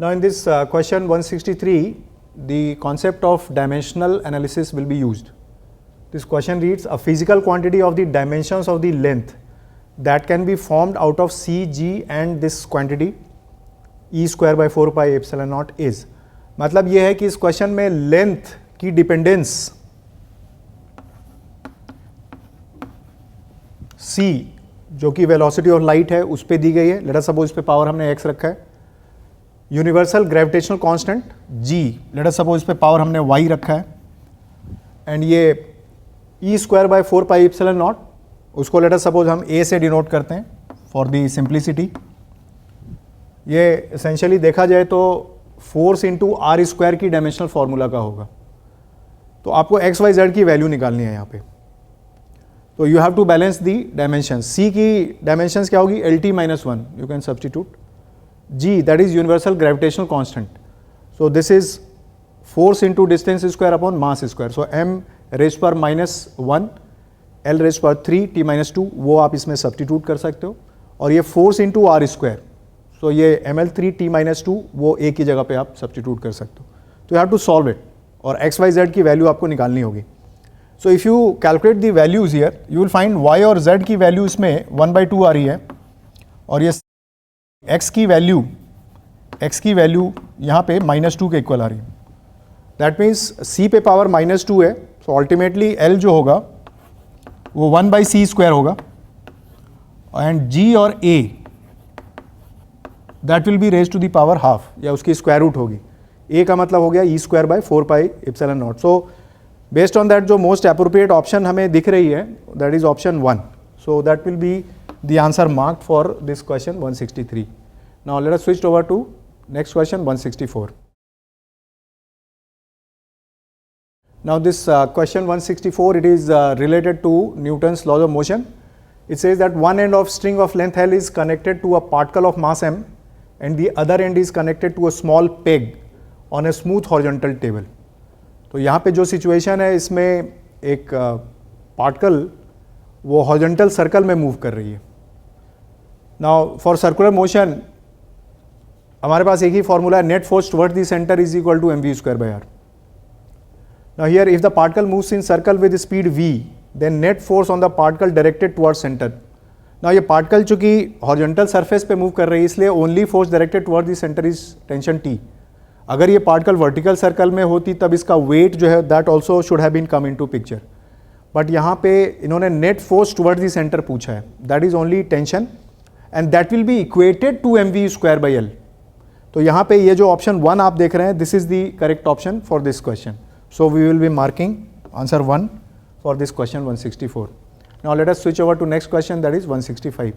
Now in this question 163, the concept of dimensional analysis will be used. This question reads, a physical quantity of the dimensions of the length that can be formed out of C, G and this quantity E square by 4 pi epsilon naught is. मतलब ये है कि इस question में length की dependence C जो कि velocity of light है उस पर दी गई है. लेट अस सपोज इस पे पावर हमने x रखा है. Universal gravitational constant G, late us suppose इस पे पावर हमने y रखा है. एंड ये E square by 4 pi epsilon naught, उसको लेट अस सपोज हम A से डिनोट करते हैं फॉर दी सिंप्लिसिटी. ये एसेंशियली देखा जाए तो फोर्स इंटू आर स्क्वायर की डायमेंशनल फार्मूला का होगा. तो आपको एक्स वाई जेड की वैल्यू निकालनी है यहाँ पे. तो you have to balance the dimension. C की डायमेंशंस क्या होगी, L T minus one, you can substitute. G that is universal gravitational constant. So this is force into distance square upon mass square. So M raise पर minus one, L raise पर 3, T minus 2, वो आप इसमें substitute कर सकते हो. और ये फोर्स इंटू आर स्क्वायर, सो ये एम एल 3 टी माइनस 2 वो ए की जगह पे आप सब्सटीट्यूट कर सकते हो. तो you have to solve it और एक्स वाई जेड की वैल्यू आपको निकालनी होगी. So if you calculate the values here you will find Y और जेड की वैल्यू इसमें 1/2 आ रही है और ये एक्स की वैल्यू यहाँ पे -2 के इक्वल आ रही है. दैट मीन्स सी पे पावर -2 है. सो अल्टीमेटली एल जो होगा वो 1/c स्क्वायर होगा एंड जी और A that will be raise to the power half या उसकी स्क्वायर रूट होगी. ए का मतलब हो गया E square by 4 pi epsilon naught. So based on that जो मोस्ट अप्रोप्रिएट ऑप्शन हमें दिख रही है that is option 1. So that will be the answer marked for this question 163. Now let us switch over to next question 164. Now this question 164, it is related to Newton's laws of motion. It says that one end of string of length L is connected to a particle of mass m and the other end is connected to a small peg on a smooth horizontal table. तो यहाँ पे जो situation है इसमें एक particle वो horizontal circle में move कर रही है. नाउ फॉर सर्कुलर मोशन हमारे पास एक ही फॉर्मूला है, net force toward the centre is equal to mv square by r. Now here if the particle moves in circle with speed v, then net force on the particle directed towards center. Now ये particle चूँकि horizontal surface पे move कर रही है इसलिए only force directed towards the center is tension T. अगर ये particle vertical circle में होती तब इसका weight जो है that also should have been come into picture. But यहाँ पे इन्होंने net force towards the center पूछा है, that is only tension and that will be equated to mv square by L. तो यहाँ पे ये जो option 1 आप देख रहे हैं this is the correct option for this question. So we will be marking answer 1 for this question 164. Now let us switch over to next question, that is 165.